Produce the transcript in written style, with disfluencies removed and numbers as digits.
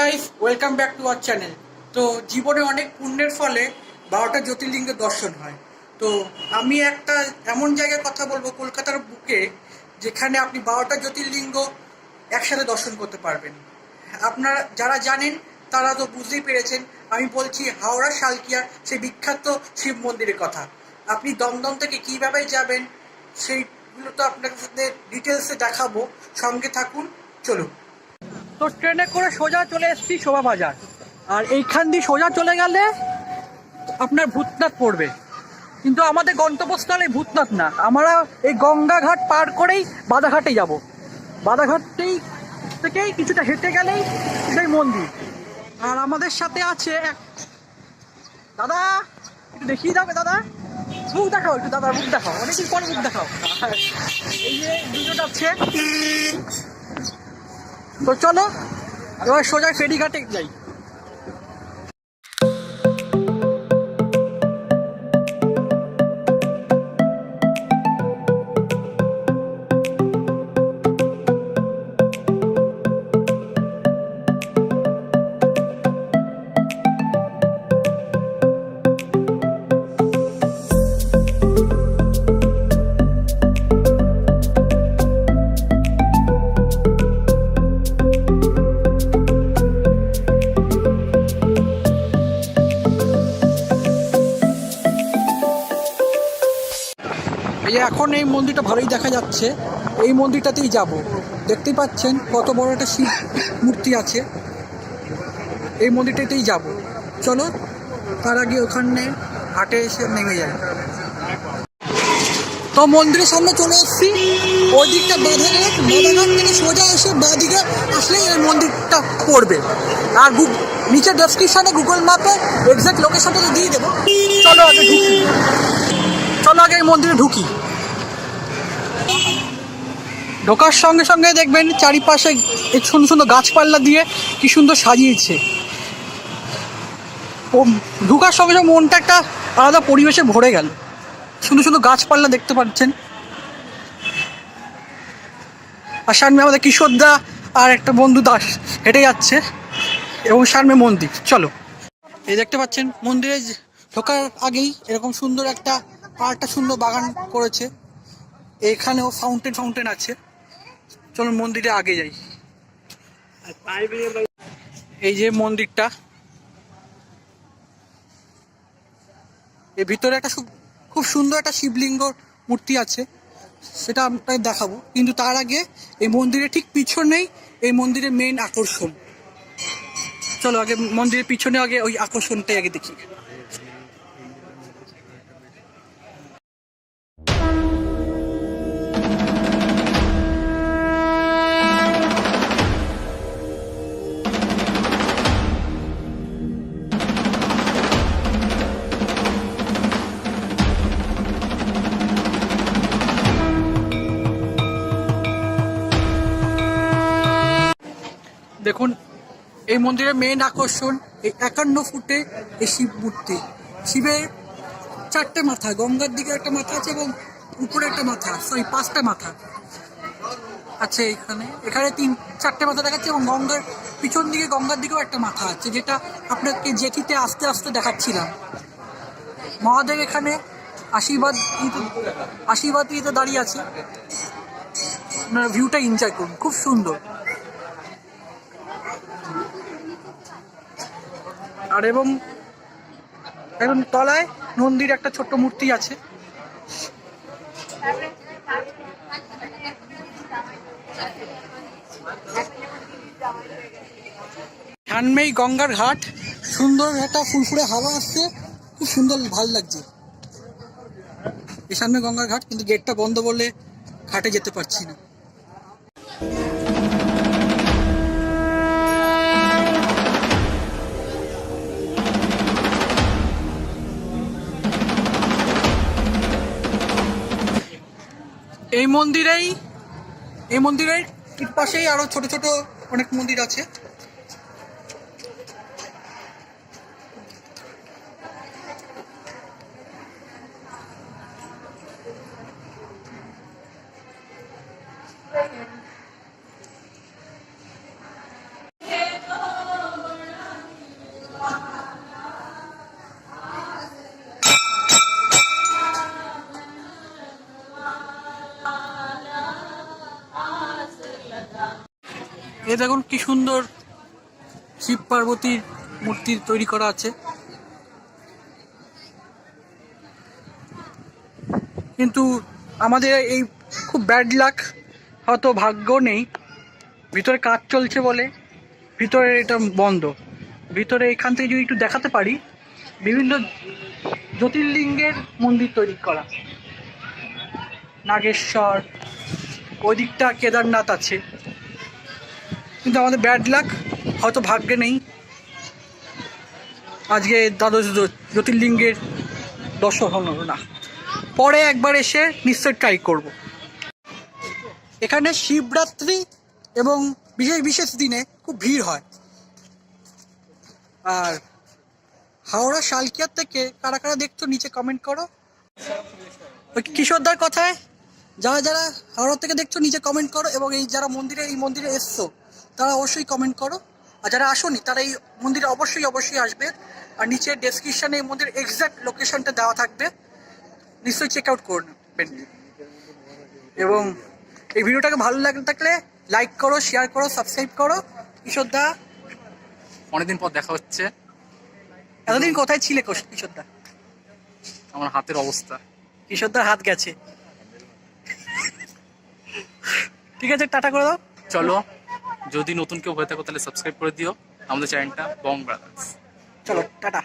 Guys, welcome back to our channel. তো জীবনে অনেক পুণ্যের ফলে 12টা জ্যোতির্লিঙ্গের দর্শন হয়। তো আমি একটা এমন জায়গার কথা বলবো কলকাতার বুকে, যেখানে আপনি 12টা জ্যোতির্লিঙ্গ একসাথে দর্শন করতে পারবেন। আপনারা যারা জানেন তারা তো বুঝতেই পেরেছেন, আমি বলছি হাওড়া শালকিয়া সেই বিখ্যাত শিব মন্দিরের কথা। আপনি দমদম থেকে কীভাবে যাবেন সেইগুলো তো আপনাদের ডিটেলসে দেখাবো, সঙ্গে থাকুন, চলুন। তো ট্রেনে করে সোজা চলে এসেছি শোভা বাজার, আর এইখান দিয়ে সোজা চলে গেলে আপনার ভূতনাথ পড়বে। কিন্তু আমাদের গন্তব্যস্থলে ভূতনাথ না, আমরা এই গঙ্গাঘাট পার করেই বাদাঘাটে যাব। বাদাঘাটেই থেকেই কিছুটা হেঁটে গেলেই সেই মন্দির। আর আমাদের সাথে আছে এক দাদা, একটু দেখিয়ে যাবে দাদা, মুখ দেখাও একটু, দাদার মুখ দেখাও, অনেকদিন পরে মুখ দেখাও। এই যে দুজন আছে, তো চলো এবার সোজা ফেরিঘাটে যাই। এই যে এখন এই মন্দিরটা ভালোই দেখা যাচ্ছে, এই মন্দিরটাতেই যাব। দেখতেই পাচ্ছেন কত বড় একটা শিব মূর্তি আছে, এই মন্দিরটাতেই যাব। চলো তার আগে ওখানে হাটে এসে নেমে যাই। তো মন্দিরের সামনে চলে এসেছি, ওই দিকটা বাধাঘাট, বাধাঘাট থেকে সোজা এসে বাঁদিকে আসলেই এই মন্দিরটা পড়বে। আর নিচে ডেসক্রিপশানে গুগল ম্যাপে এক্সাক্ট লোকেশনটা তো দিয়ে দেবো। চলো আগে ঢুকি, চলো আগে এই মন্দিরে ঢুকি। ঢোকার সঙ্গে সঙ্গে দেখবেন চারিপাশে এই সুন্দর সুন্দর গাছপালা দিয়ে কি সুন্দর সাজিয়েছে। ও ঢোকার সঙ্গে সঙ্গে মনটা একটা আলাদা পরিবেশে ভরে গেল। সুন্দর সুন্দর গাছপালা দেখতে পাচ্ছেন, আর সামনে আমাদের কিশোরদা আর একটা বন্ধু দাস হেঁটে যাচ্ছে, এবং সামনে মন্দির। চলো, এই দেখতে পাচ্ছেন মন্দিরে ঢোকার আগেই এরকম সুন্দর একটা সুন্দর বাগান করেছে। এখানেও ফাউন্টেন আছে। চলো মন্দিরে আগে যাই। এই যে মন্দিরটা, এর ভিতরে একটা খুব সুন্দর একটা শিবলিঙ্গ মূর্তি আছে, সেটা আপনাকে দেখাবো। কিন্তু তার আগে এই মন্দিরের ঠিক পিছনেই এই মন্দিরের মেন আকর্ষণ। চলো আগে মন্দিরের পিছনে আগে ওই আকর্ষণটাই আগে দেখি। দেখুন এই মন্দিরের মেন আকর্ষণ এই 51 ফুটে এই শিব মূর্তি। শিবের 4টে মাথা, গঙ্গার দিকে একটা মাথা আছে এবং উপরে একটা মাথা, 5টা মাথা আছে। এখানে 4টে মাথা দেখাচ্ছে, এবং গঙ্গার পিছন দিকে গঙ্গার দিকেও একটা মাথা আছে, যেটা আপনাকে জেঠিতে আস্তে আস্তে দেখাচ্ছিলাম। মহাদেব এখানে আশীর্বাদ দিতে দাঁড়িয়ে আছে। আপনারা ভিউটা এনজয় করুন, খুব সুন্দর। আর এবং তলায় নন্দীর একটা ছোট্ট মূর্তি আছে। সামনেই গঙ্গার ঘাট, সুন্দর একটা ফুরফুরে হাওয়া আসছে, খুব সুন্দর ভালো লাগছে। এই সামনে গঙ্গার ঘাট, কিন্তু গেটটা বন্ধ বলে ঘাটে যেতে পারছি না। এই মন্দিরের ঠিক পাশেই আরো ছোট ছোট অনেক মন্দির আছে। এ দেখুন কি সুন্দর শিব পার্বতীর মূর্তি তৈরি করা আছে, কিন্তু আমাদের এই খুব ব্যাড লাক, হয়তো ভাগ্য নেই, ভিতরে কাজ চলছে বলে ভিতরে এটা বন্ধ। ভিতরে এখান থেকে যদি একটু দেখাতে পারি, বিভিন্ন জ্যোতির্লিঙ্গের মন্দির তৈরি করা, নাগেশ্বর, ওই দিকটা কেদারনাথ আছে, কিন্তু আমাদের ব্যাড লাক, হয়তো ভাগ্যে নেই আজকে দ্বাদশ জ্যোতির্লিঙ্গের দর্শন হলো না। পরে একবার এসে নিশ্চয় ট্রাই করব। এখানে শিবরাত্রি এবং বিশেষ বিশেষ দিনে খুব ভিড় হয়। আর হাওড়া শালকিয়ার থেকে কারা কারা দেখছো নিচে কমেন্ট করো। ওই কিশোরদার কথায় যারা যারা হাওড়া থেকে দেখছো নিচে কমেন্ট করো, এবং এই যারা এই মন্দিরে এসছো তারা অবশ্যই কমেন্ট করো, আর যারা আসোনি তারা এই মন্দিরে অবশ্যই আসবে। আর নিচে ডেসক্রিপশানে এই মন্দিরের এক্স্যাক্ট লোকেশনটা দেওয়া থাকবে, নিশ্চয়ই চেক আউট করবেন। এবং এই ভিডিওটাকে ভালো থাকলে লাইক করো, শেয়ার করো, সাবস্ক্রাইব করো। কিশোরদা, অনেকদিন পর দেখা হচ্ছে। এতদিন কোথায় ছিলে কিশোরদা? আমার হাতের অবস্থা, কিশোরদার হাত গেছে। ঠিক আছে, টাটা করে দাও। চলো, যদি নতুন কেউ হয়ে থাকো তাহলে সাবস্ক্রাইব করে দিও আমাদের চ্যানেলটা বং ব্রাদার্স। চলো টাটা।